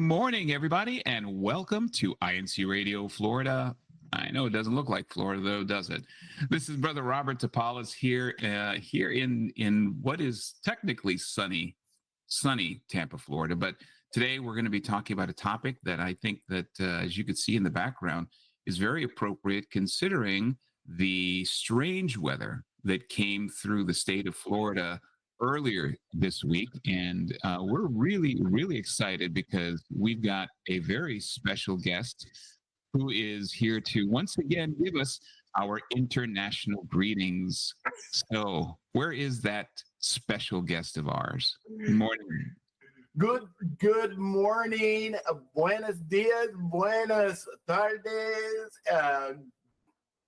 morning, everybody, and welcome to INCRadio Florida. I know it doesn't look like Florida, though, does it? This is Brother Robert Topalas here in what is technically sunny Tampa, Florida. But today we're going to be talking about a topic that I think that, as you can see in the background, is very appropriate considering the strange weather that came through the state of Florida earlier this week. And we're really, really excited because we've got a very special guest who is here to once again give us our international greetings. So, where is that special guest of ours? Good morning. Good morning. Buenos dias, buenas tardes,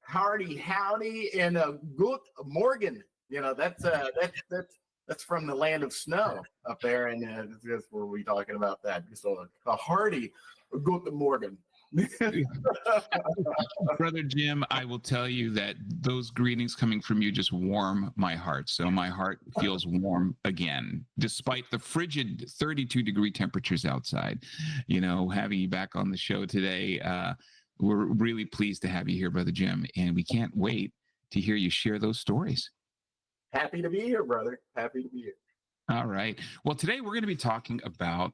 howdy, and good morgen. You know, that's from the land of snow up there, and that's where we're talking about that. So a hearty good morgen. Brother Jim, I will tell you that those greetings coming from you just warm my heart. So my heart feels warm again, despite the frigid 32-degree temperatures outside. You know, having you back on the show today, we're really pleased to have you here, Brother Jim, and we can't wait to hear you share those stories. Happy to be here, brother. Happy to be here. All right. Well, today we're going to be talking about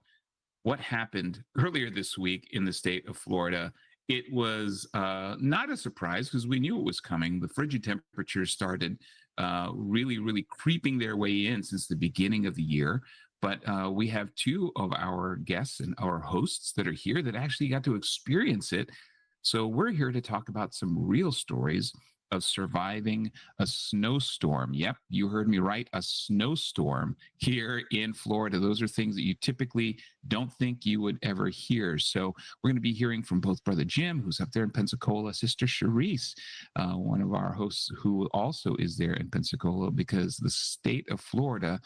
what happened earlier this week in the state of Florida. It was not a surprise because we knew it was coming. The frigid temperatures started really creeping their way in since the beginning of the year. But we have two of our guests and our hosts that are here that actually got to experience it. So we're here to talk about some real stories of surviving a snowstorm. Yep, you heard me right, a snowstorm here in Florida. Those are things that you typically don't think you would ever hear. So we're going to be hearing from both Brother Jim, who's up there in Pensacola, Sister Charisse, one of our hosts who also is there in Pensacola, because the state of Florida,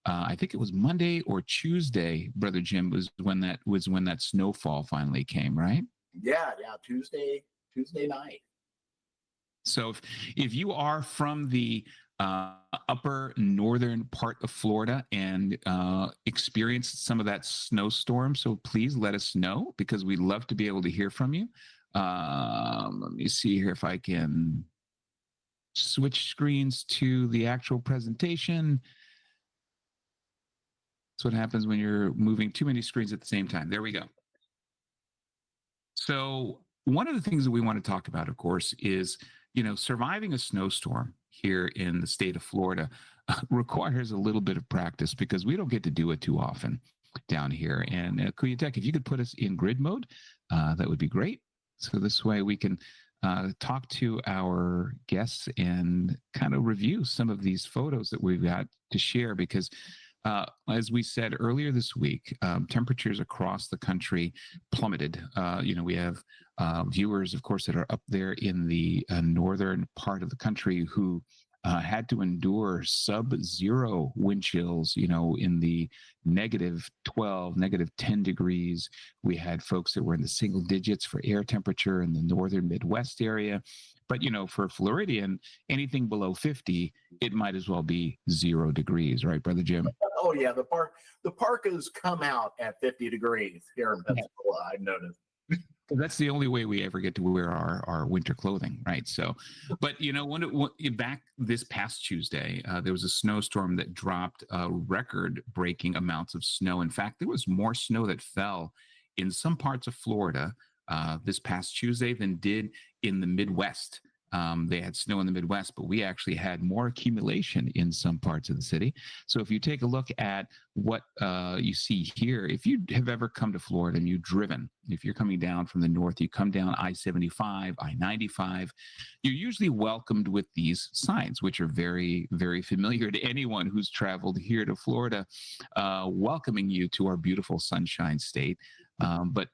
I think it was Monday or Tuesday, Brother Jim, was when that snowfall finally came, right? Yeah, Tuesday night. So if you are from the upper northern part of Florida and experienced some of that snowstorm, so please let us know because we'd love to be able to hear from you. Let me see here if I can switch screens to the actual presentation. That's what happens when you're moving too many screens at the same time. There we go. So one of the things that we want to talk about, of course, is surviving a snowstorm here in the state of Florida requires a little bit of practice because we don't get to do it too often down here. And Kuyatek, if you could put us in grid mode, that would be great. So this way we can talk to our guests and kind of review some of these photos that we've got to share because as we said earlier this week, temperatures across the country plummeted. We have viewers, of course, that are up there in the northern part of the country who had to endure sub-zero wind chills, in the negative 12, negative 10 degrees. We had folks that were in the single digits for air temperature in the northern Midwest area. But, for Floridian, anything below 50, it might as well be 0 degrees, right, Brother Jim? Oh, yeah. The parkas come out at 50 degrees here in Pensacola, I've noticed. That's the only way we ever get to wear our winter clothing, right? So, but, back this past Tuesday, there was a snowstorm that dropped record-breaking amounts of snow. In fact, there was more snow that fell in some parts of Florida this past Tuesday than did in the Midwest. They had snow in the Midwest, but we actually had more accumulation in some parts of the city. So if you take a look at what you see here, if you have ever come to Florida and you've driven, if you're coming down from the north, you come down I-75, I-95, you're usually welcomed with these signs, which are very, very familiar to anyone who's traveled here to Florida, welcoming you to our beautiful Sunshine State. But,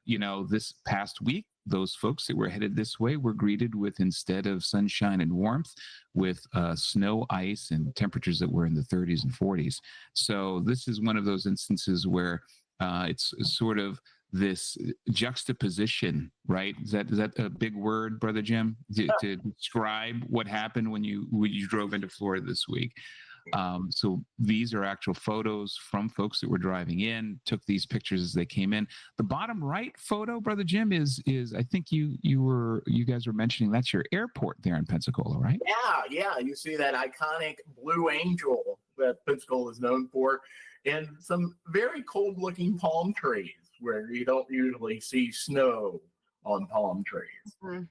this past week, those folks that were headed this way were greeted with, instead of sunshine and warmth, with snow, ice, and temperatures that were in the 30s and 40s. So this is one of those instances where it's sort of this juxtaposition, right? Is that a big word, Brother Jim, to describe what happened when you drove into Florida this week? So these are actual photos from folks that were driving in, took these pictures as they came in. The bottom right photo, Brother Jim, is I think you guys were mentioning that's your airport there in Pensacola, right? Yeah. You see that iconic Blue Angel that Pensacola is known for, and some very cold-looking palm trees where you don't usually see snow on palm trees. Mm-hmm.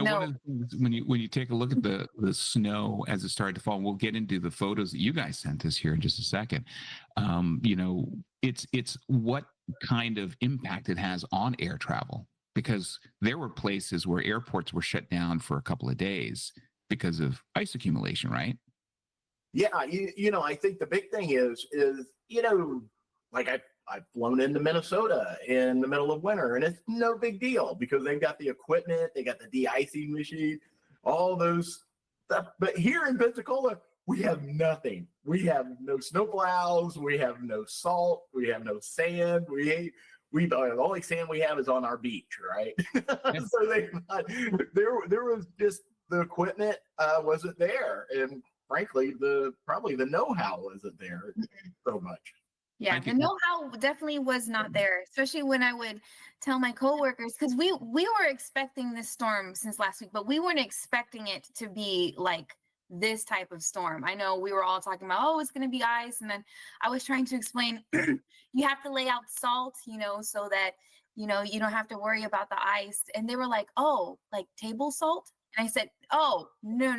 One of the things when you take a look at the snow as it started to fall, we'll get into the photos that you guys sent us here in just a second. It's what kind of impact it has on air travel, because there were places where airports were shut down for a couple of days because of ice accumulation, right? Yeah, I think the big thing is like I've flown into Minnesota in the middle of winter, and it's no big deal because they've got the equipment, they got the de-icing machine, all those stuff. But here in Pensacola, we have nothing. We have no snowplows, we have no salt, we have no sand. The only sand we have is on our beach, right? So there was just the equipment wasn't there, and frankly, probably the know-how wasn't there so much. Yeah, the know-how definitely was not there, especially when I would tell my coworkers, because we were expecting this storm since last week, but we weren't expecting it to be like this type of storm. I know we were all talking about, oh, it's going to be ice. And then I was trying to explain, you have to lay out salt, so that, you don't have to worry about the ice. And they were like, oh, like table salt? And I said, oh, no,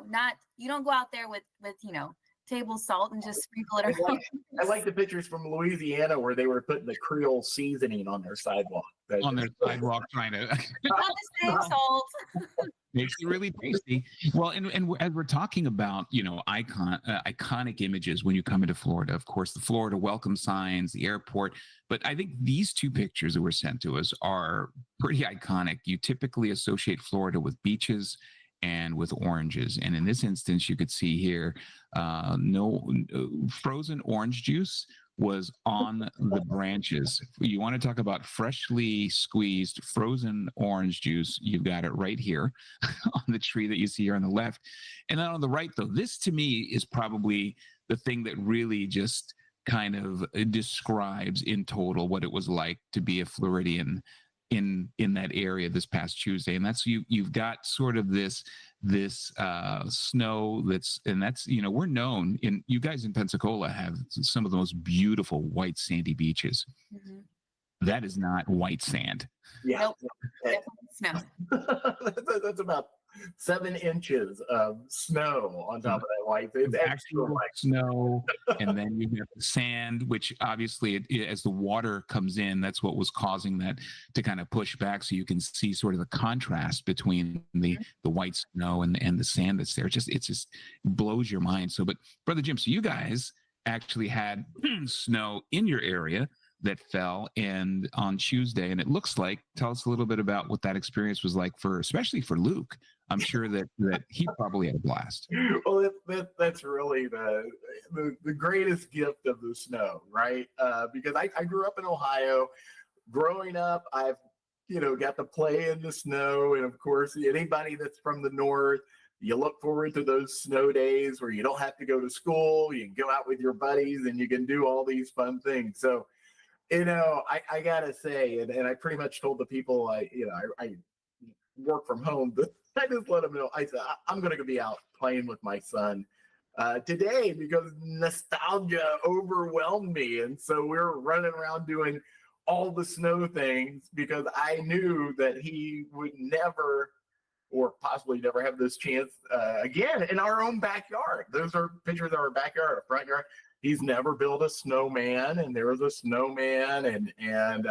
not, you don't go out there with table salt and just sprinkle it around. I like the pictures from Louisiana where they were putting the Creole seasoning on their sidewalk. Trying to not the same salt. Makes it really tasty. Well, and as we're talking about, iconic images when you come into Florida, of course, the Florida welcome signs, the airport. But I think these two pictures that were sent to us are pretty iconic. You typically associate Florida with beaches and with oranges. And in this instance, you could see here, frozen orange juice was on the branches. You want to talk about freshly squeezed frozen orange juice, you've got it right here on the tree that you see here on the left. And then on the right, though, this to me is probably the thing that really just kind of describes in total what it was like to be a Floridian in that area this past Tuesday. And that's you've got sort of this snow that's we're known you guys in Pensacola have some of the most beautiful white sandy beaches. Mm-hmm. That is not white sand. Yeah. Nope. Snow. That's about 7 inches of snow on top of that white. It's extra white snow, and then you have the sand, which obviously, as the water comes in, that's what was causing that to kind of push back. So you can see sort of the contrast between the white snow and the sand that's there. It just blows your mind. So, but Brother Jim, so you guys actually had snow in your area that fell and on Tuesday, and it looks like, tell us a little bit about what that experience was like especially for Luke. I'm sure that he probably had a blast. Well, that's really the greatest gift of the snow, right? Because I grew up in Ohio. Growing up, I've got to play in the snow, and of course, anybody that's from the north, you look forward to those snow days where you don't have to go to school. You can go out with your buddies, and you can do all these fun things. So, I gotta say, and I pretty much told the people I work from home, but I just let them know. I said, I'm going to be out playing with my son today because nostalgia overwhelmed me. And so we were running around doing all the snow things because I knew that he would never or possibly never have this chance again in our own backyard. Those are pictures of our backyard, our front yard. He's never built a snowman, and there was a snowman, and then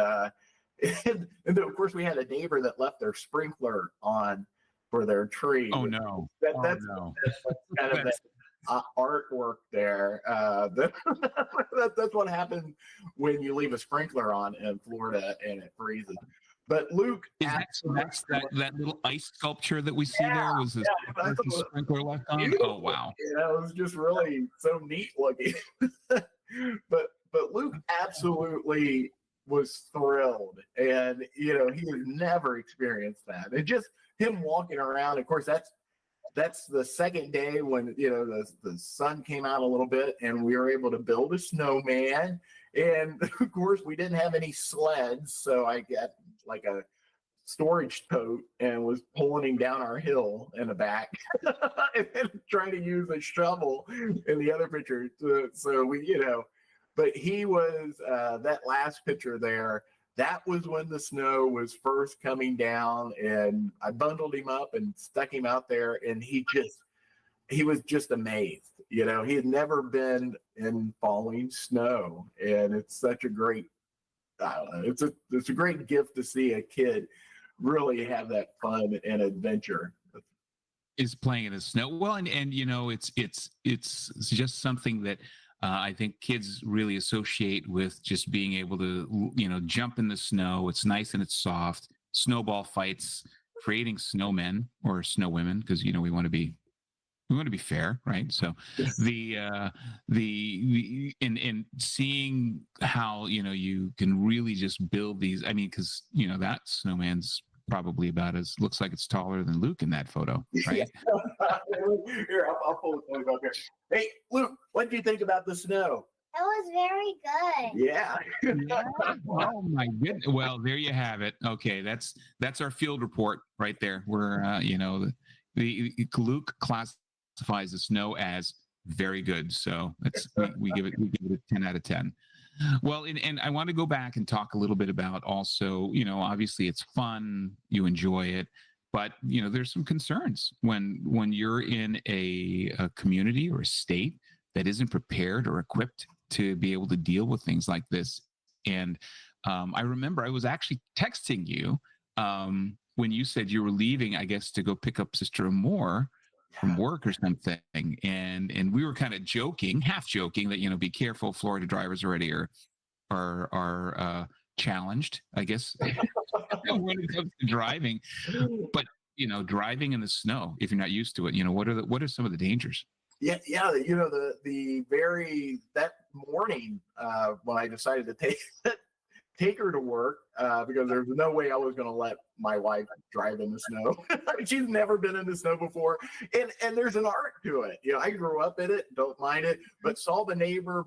of course we had a neighbor that left their sprinkler on for their tree. Oh no! That's kind of that artwork there. That's what happens when you leave a sprinkler on in Florida and it freezes. But Luke, that's that little ice sculpture that we see there was this sprinkler left on. Oh wow! Yeah, it was just really so neat looking. but Luke absolutely was thrilled, and he had never experienced that. And just him walking around. Of course, that's that's the second day when, the sun came out a little bit and we were able to build a snowman. And of course, we didn't have any sleds. So I got like a storage tote and was pulling him down our hill in the back and then trying to use a shovel in the other picture. So we, but he was, that last picture there, that was when the snow was first coming down, and I bundled him up and stuck him out there, and he was just amazed. He had never been in falling snow, and it's such a great, I don't know, it's a great gift to see a kid really have that fun and adventure. Is playing in the snow. Well, and it's just something that I think kids really associate with just being able to, jump in the snow. It's nice and it's soft. Snowball fights, creating snowmen or snowwomen, because we want to be fair, right? So the seeing how you can really just build these. I mean, because that snowman's probably about as looks like it's taller than Luke in that photo, right? Here, I'll pull it up here. Hey, Luke, what do you think about the snow? It was very good. Yeah. Oh my goodness. Well, there you have it. Okay, that's our field report right there. We're the Luke classifies the snow as very good. So we give it a 10 out of 10. Well, and I want to go back and talk a little bit about also, obviously it's fun, you enjoy it, but there's some concerns when you're in a community or a state that isn't prepared or equipped to be able to deal with things like this. And I remember I was actually texting you when you said you were leaving, I guess, to go pick up Sister Amore from work or something, and we were kind of half joking that be careful, Florida drivers already are challenged, I guess, when it comes to driving. But driving in the snow, if you're not used to it, what are some of the dangers? Yeah. That morning when I decided to take her to work because there's no way I was going to let my wife drive in the snow. She's never been in the snow before. And there's an art to it. I grew up in it, don't mind it, but saw one neighbor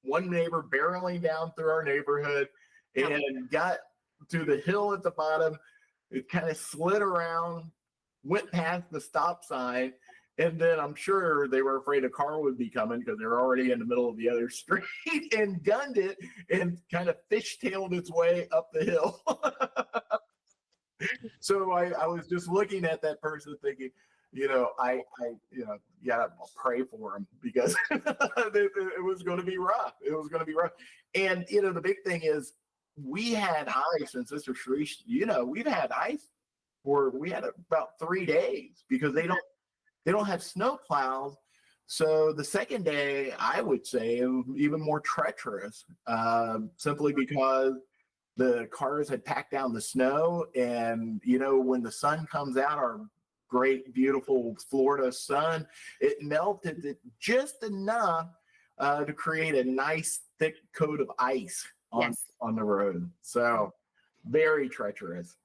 barreling down through our neighborhood and got to the hill at the bottom. It kind of slid around, went past the stop sign. And then I'm sure they were afraid a car would be coming because they were already in the middle of the other street, and gunned it and kind of fishtailed its way up the hill. So I was just looking at that person thinking, I gotta pray for him because it was going to be rough. It was going to be rough. And, the big thing is we had ice, and Sister Sharice, we've had ice we had about 3 days because they don't have snow plows. So the second day, I would say, it was even more treacherous, simply because the cars had packed down the snow. And, when the sun comes out, our great, beautiful Florida sun, it melted it just enough to create a nice, thick coat of ice on the road. So very treacherous.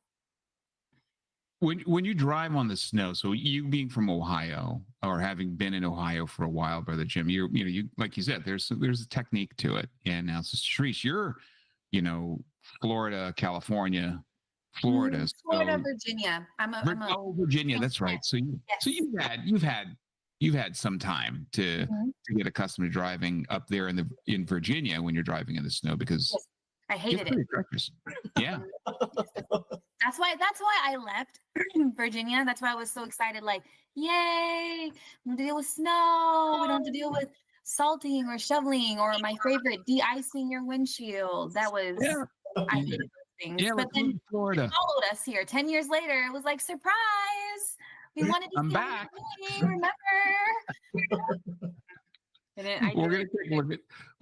When you drive on the snow, so you being from Ohio or having been in Ohio for a while, Brother Jim, you like you said, there's a technique to it. And now, Sister Sharice, you're, Florida, California, Florida, Virginia. Virginia. That's right. So you've had some time to get accustomed to driving up there in Virginia when you're driving in the snow, because I hated it. Yeah. That's why I left Virginia. That's why I was so excited. Like, yay, we don't deal with snow. We don't have to deal with salting or shoveling, or my favorite, de-icing your windshield. That was, I hated those things. Yeah, but then Florida followed us here. 10 years later, it was like, surprise. We wanted to see back. Remember? We're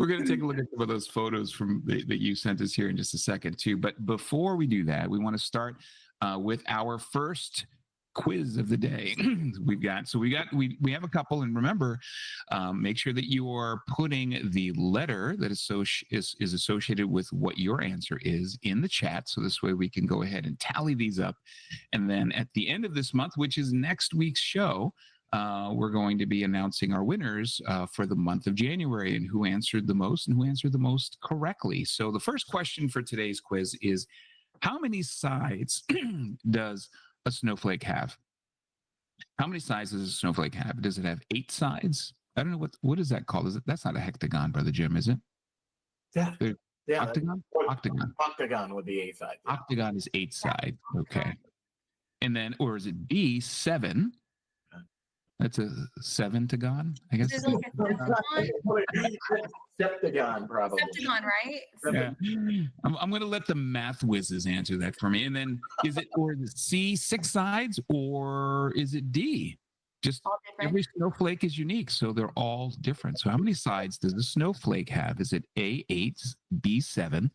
gonna take a look at some of those photos that you sent us here in just a second too. But before we do that, we want to start with our first quiz of the day. we have a couple, and remember, make sure that you are putting the letter that is associated with what your answer is in the chat, so this way we can go ahead and tally these up, and then at the end of this month, which is next week's show, we're going to be announcing our winners for the month of January, and who answered the most correctly. So the first question for today's quiz is, how many sides does a snowflake have? How many sides does a snowflake have? Does it have 8 sides? I don't know what is that called. That's not a hectagon, Brother Jim, is it? Yeah. Yeah. Octagon? Octagon. Octagon would be 8 sides. Yeah. Octagon is 8 sides. Okay. And then, or is it B, 7? That's a 7-tagon, I guess. Is it like a Septagon, probably. Septagon, right? Yeah. I'm going to let the math whizzes answer that for me. And then is it C, 6 sides, or is it D? Just every snowflake is unique, so they're all different. So how many sides does a snowflake have? Is it A, 8, B, 7,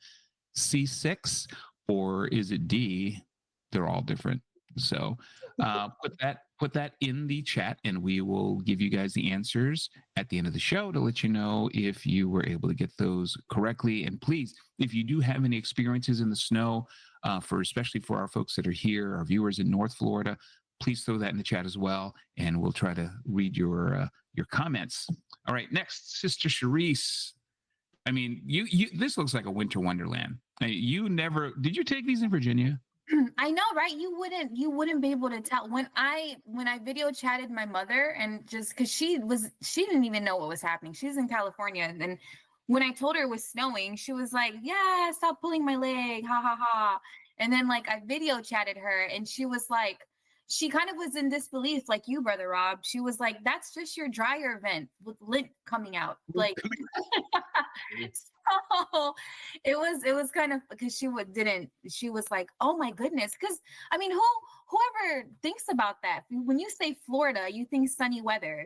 C, 6, or is it D? They're all different. So put that in the chat, and we will give you guys the answers at the end of the show to let you know if you were able to get those correctly. And please, if you do have any experiences in the snow, especially for our folks that are here, our viewers in North Florida, please throw that in the chat as well, and we'll try to read your comments. All right, next, Sister Charisse. I mean, you this looks like a winter wonderland. Did you take these in Virginia? I know, right? You wouldn't be able to tell when I video chatted my mother, and just because she didn't even know what was happening. She's in California, and when I told her it was snowing, she was like, "Yeah, stop pulling my leg, ha ha ha." And then like I video chatted her, and she was like, she kind of was in disbelief, like you, Brother Rob. She was like, "That's just your dryer vent with lint coming out." Like, so it was kind of, because she was like, "Oh my goodness," because I mean, whoever thinks about that, when you say Florida, you think sunny weather,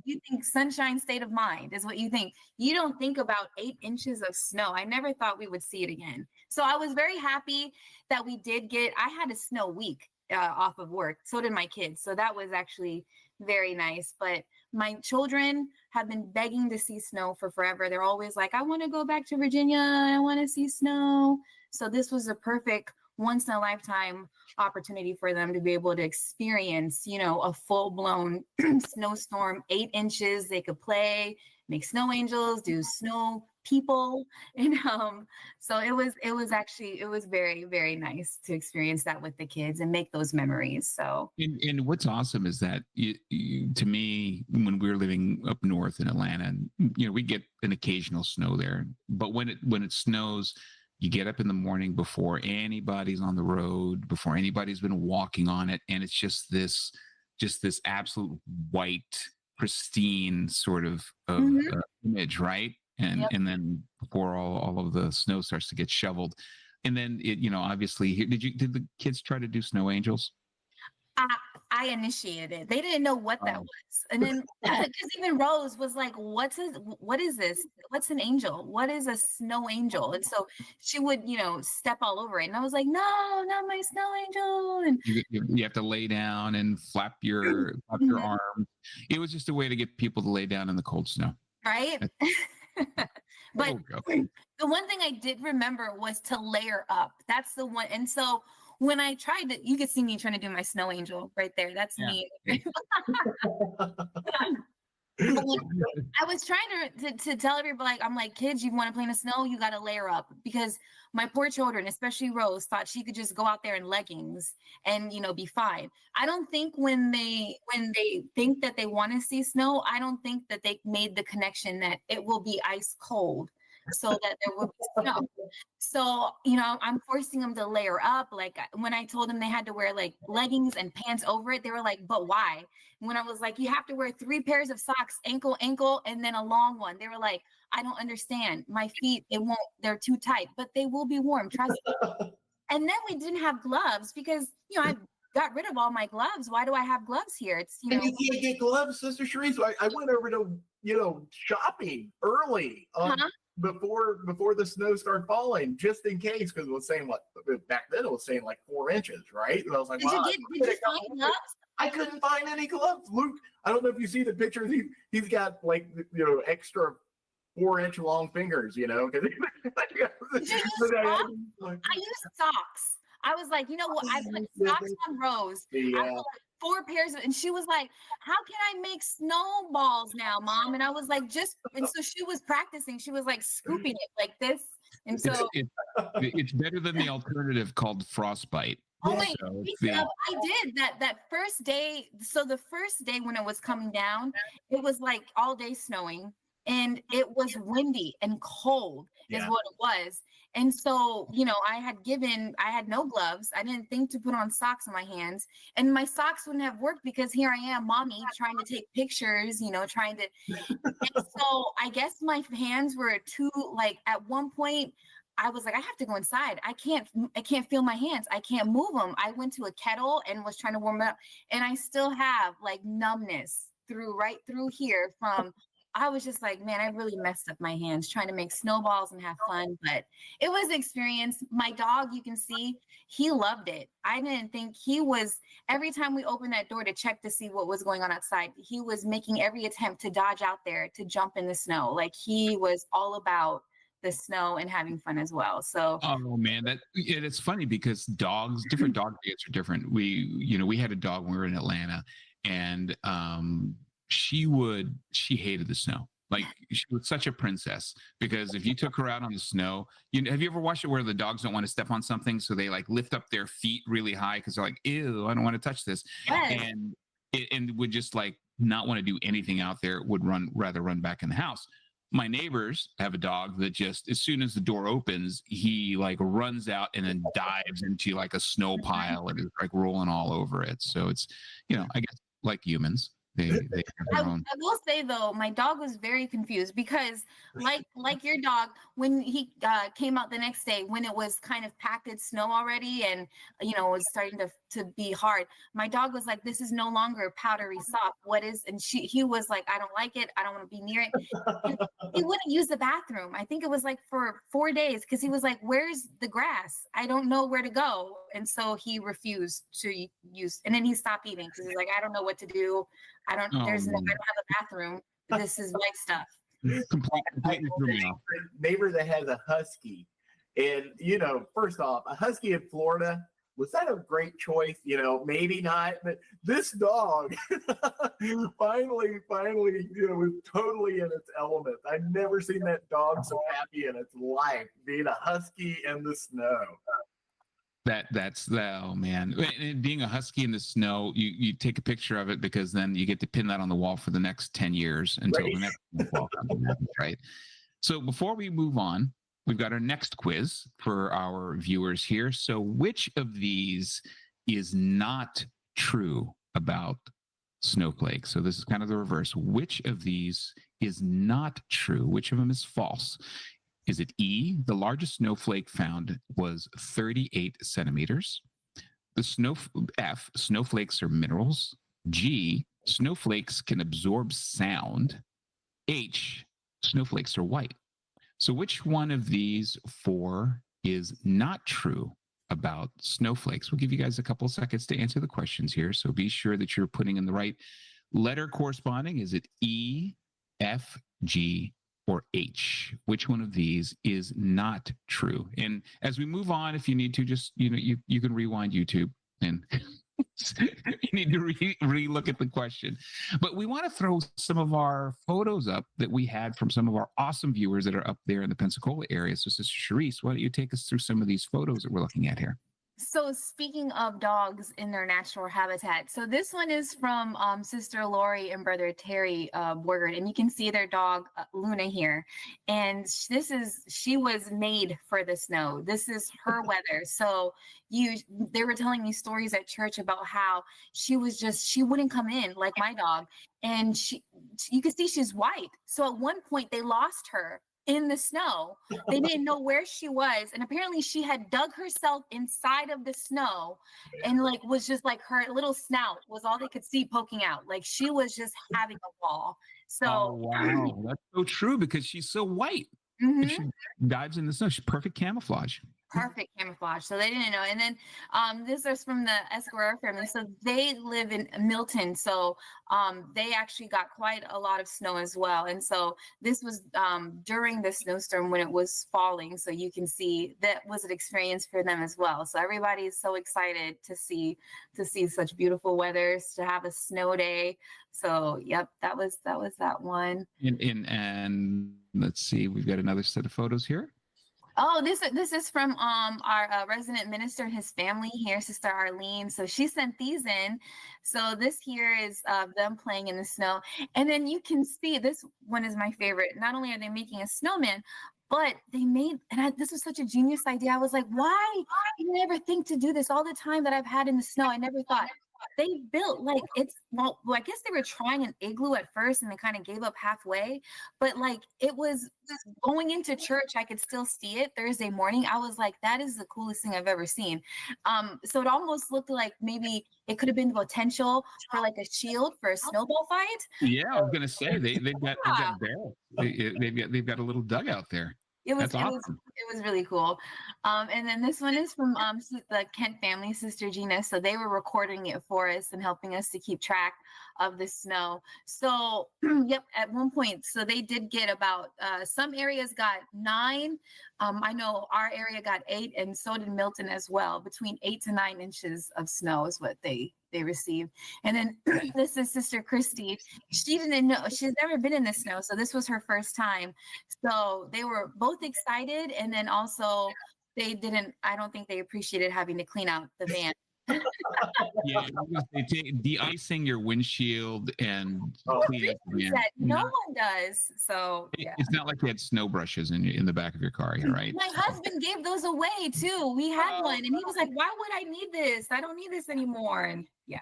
you think sunshine state of mind is what you think. You don't think about 8 inches of snow. I never thought we would see it again. So I was very happy that we did I had a snow week off of work. So did my kids. So that was actually very nice. But my children have been begging to see snow for forever. They're always like, "I want to go back to Virginia. I want to see snow." So this was a perfect once in a lifetime opportunity for them to be able to experience, a full blown snowstorm, 8 inches. They could play, make snow angels, do snow people. And so it was very, very nice to experience that with the kids and make those memories. So and what's awesome is that to me, when we were living up north in Atlanta, we get an occasional snow there, but when it snows, you get up in the morning before anybody's on the road, before anybody's been walking on it, and it's just this absolute white, pristine sort of image, right? And Yep. And then before all of the snow starts to get shoveled, and then obviously, did the kids try to do snow angels? I initiated it. They didn't know what that was. And then because even Rose was like, what is this? What's an angel? What is a snow angel? And so she would, step all over it. And I was like, no, not my snow angel. And You have to lay down and flap your arms. It was just a way to get people to lay down in the cold snow. right. But the one thing I did remember was to layer up. That's the one. And so when I tried to, you could see me trying to do my snow angel right there. That's me. I was trying to tell everybody, I'm like, kids, you want to play in the snow, you got to layer up, because my poor children, especially Rose, thought she could just go out there in leggings and be fine. I don't think when they think that they want to see snow, I don't think that they made the connection that it will be ice cold, so that there will be snow. So, I'm forcing them to layer up. Like when I told them they had to wear like leggings and pants over it, they were like, "But why?" When I was like, "You have to wear 3 pairs of socks, ankle, and then a long one," they were like, "I don't understand. My feet, they're too tight, but they will be warm. Trust me." And then we didn't have gloves because, I got rid of all my gloves. Why do I have gloves here? It's, And you can't get gloves, Sister Charisse. I went over to, shopping early on before the snow started falling, just in case, because it was saying back then it was saying like 4 inches, right? And I was like, Did you find gloves? I couldn't find any gloves. Luke, I don't know if you see the pictures. He's got like extra 4-inch long fingers, because I used socks. I was like, you know what? I put socks on Rose. Yeah. I put like 4 pairs and she was like, how can I make snowballs now, Mom? And I was like, and so she was practicing. She was like scooping it like this. And so it's better than the alternative called frostbite. Oh my! I did that first day. So the first day when it was coming down, it was like all day snowing, and it was windy and cold is what it was. And so I had no gloves. I didn't think to put on socks on my hands, and my socks wouldn't have worked because here I am, mommy, trying to take pictures. Trying to. And so I guess my hands were too at one point. I was like, I have to go inside. I can't feel my hands. I can't move them. I went to a kettle and was trying to warm it up, and I still have like numbness right through here from. I was just like, man, I really messed up my hands trying to make snowballs and have fun, but it was an experience. My dog, you can see, he loved it. I didn't think every time we opened that door to check to see what was going on outside, he was making every attempt to dodge out there, to jump in the snow. Like he was all about the snow and having fun as well. So oh man, it's funny because different dog breeds are different. We had a dog when we were in Atlanta, and she hated the snow. Like she was such a princess, because if you took her out on the snow, have you ever watched it where the dogs don't want to step on something, so they like lift up their feet really high because they're like, ew, I don't want to touch this. Yes. And would just like not want to do anything out there, would rather run back in the house. My neighbors have a dog that just, as soon as the door opens, he like runs out and then dives into like a snow pile and is like rolling all over it. So it's, I guess like humans, they have their own. I will say though, my dog was very confused because like your dog, when he came out the next day, when it was kind of packed snow already and it was starting to be hard, my dog was like, this is no longer powdery soft. What is? And he was like, I don't like it. I don't want to be near it. He wouldn't use the bathroom. I think it was like for 4 days, because he was like, where's the grass? I don't know where to go. And so he refused to use, and then he stopped eating because he's like, I don't know what to do. I don't have a bathroom. This is white stuff. Neighbor that has a husky, and first off, a husky in Florida, was that a great choice? Maybe not, but this dog finally, was totally in its element. I've never seen that dog so happy in its life, being a husky in the snow. That's oh man, and being a husky in the snow, you take a picture of it, because then you get to pin that on the wall for the next 10 years until the next fall comes, right? So before we move on, we've got our next quiz for our viewers here. So which of these is not true about snowflakes? So this is kind of the reverse. Which of these is not true? Which of them is false? Is it E, the largest snowflake found was 38 centimeters? F, snowflakes are minerals. G, snowflakes can absorb sound. H, snowflakes are white. So which one of these 4 is not true about snowflakes? We'll give you guys a couple of seconds to answer the questions here. So be sure that you're putting in the right letter corresponding. Is it E, F, G, or H? Which one of these is not true? And as we move on, if you need to, just you can rewind YouTube and you need to re-look at the question. But we want to throw some of our photos up that we had from some of our awesome viewers that are up there in the Pensacola area. So Sister Charisse, why don't you take us through some of these photos that we're looking at here? So speaking of dogs in their natural habitat, so this one is from Sister Lori and Brother Terry Borgert, and you can see their dog Luna here. And she was made for the snow. This is her weather. So they were telling me stories at church about how she wouldn't come in like my dog, and you can see she's white. So at one point they lost her in the snow. They didn't know where she was, and apparently she had dug herself inside of the snow, and was just like her little snout was all they could see poking out. Like she was just having a ball. So wow, that's so true, because she's so white. Mhm. And she dives in the snow. She's perfect camouflage. Perfect camouflage. So they didn't know. And then this is from the Esquerra family. So they live in Milton. So they actually got quite a lot of snow as well. And so this was during the snowstorm when it was falling. So you can see that was an experience for them as well. So everybody is so excited to see such beautiful weather, to have a snow day. So yep, that was that one. And let's see, we've got another set of photos here. Oh, this is from our resident minister and his family here, Sister Arlene. So she sent these in. So this here is them playing in the snow. And then you can see, this one is my favorite. Not only are they making a snowman, but they made, this was such a genius idea. I was like, why did I never think to do this all the time that I've had in the snow? I never thought. They built like I guess they were trying an igloo at first and they kind of gave up halfway, but like it was going into church, I could still see it Thursday morning. I was like, that is the coolest thing I've ever seen. So it almost looked like maybe it could have been the potential for like a shield for a snowball fight. Yeah, I was gonna say they've got barrels. They've got a little dugout there. That's awesome. It was really cool. And then this one is from the Kent family, Sister Gina. So they were recording it for us and helping us to keep track of the snow. So yep, at one point, so they did get about, some areas got 9. I know our area got 8, and so did Milton as well. Between 8 to 9 inches of snow is what they received. And then this is Sister Christy. She didn't know, she's never been in the snow, so this was her first time. So they were both excited, and then also I don't think they appreciated having to clean out the van. Yeah, de-icing your windshield and cleaning up the van. No one does. So yeah. It's not like you had snow brushes in the back of your car, right? My husband gave those away too. We had one, and he was like, "Why would I need this? I don't need this anymore." And yeah.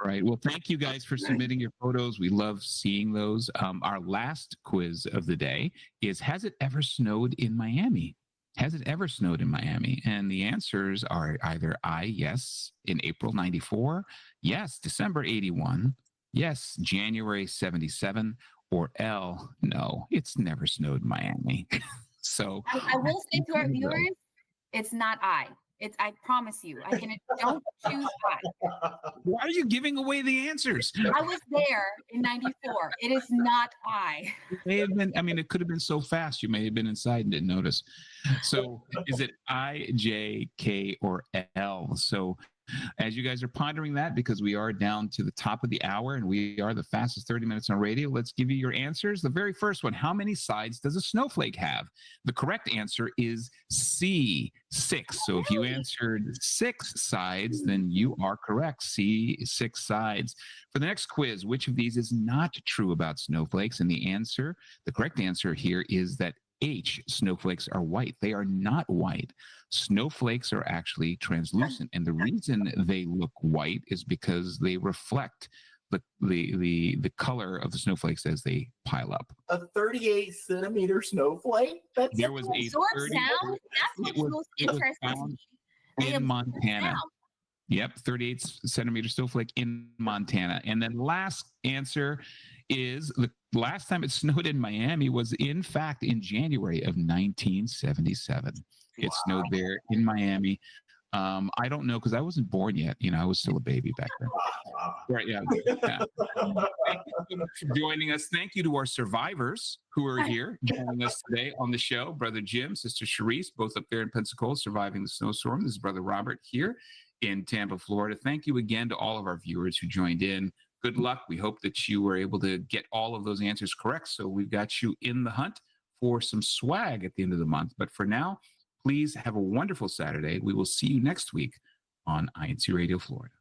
Right. Well, thank you guys for submitting your photos. We love seeing those. Our last quiz of the day is: has it ever snowed in Miami? Has it ever snowed in Miami? And the answers are either I, yes, in April 94, yes, December 81, yes, January 77, or L, no, it's never snowed in Miami. So I will say to our viewers, it's not I. I promise you. Don't choose I. Why are you giving away the answers? I was there in 94. It is not I. It may have been, it could have been so fast. You may have been inside and didn't notice. So is it I, J, K, or L? So as you guys are pondering that, because we are down to the top of the hour and we are the fastest 30 minutes on radio, let's give you your answers. The very first one: how many sides does a snowflake have? The correct answer is C, 6. So if you answered 6 sides, then you are correct. C, 6 sides. For the next quiz, which of these is not true about snowflakes? And the correct answer here is that H, snowflakes are white. They are not white. Snowflakes are actually translucent, and the reason they look white is because they reflect the color of the snowflakes as they pile up. A 38 centimeter snowflake? There was a short sound. That's what's most interesting. In Montana. Yep, 38 centimeter snowflake in Montana. And then last answer is the last time it snowed in Miami was in fact in January of 1977. It snowed there in Miami. I don't know because I wasn't born yet. I was still a baby back then. Right? Yeah. Thank you so much for joining us. Thank you to our survivors who are here joining us today on the show. Brother Jim, Sister Charisse, both up there in Pensacola, surviving the snowstorm. This is Brother Robert here in Tampa, Florida. Thank you again to all of our viewers who joined in. Good luck. We hope that you were able to get all of those answers correct. So we've got you in the hunt for some swag at the end of the month. But for now, please have a wonderful Saturday. We will see you next week on INCRadio Florida.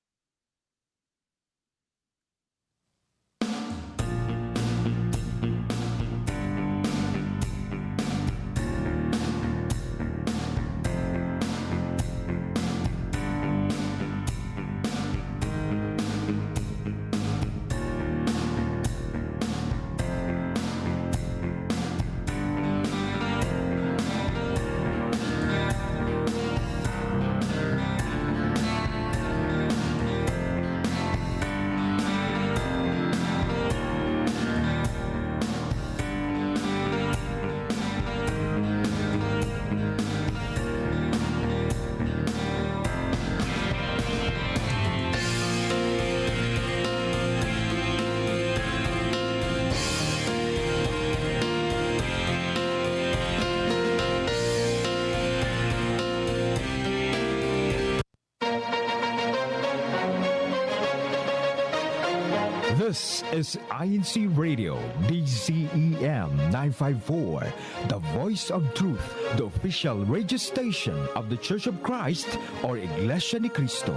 This is INCRadio, DZEM 954, the voice of truth, the official radio station of the Church of Christ or Iglesia ni Cristo.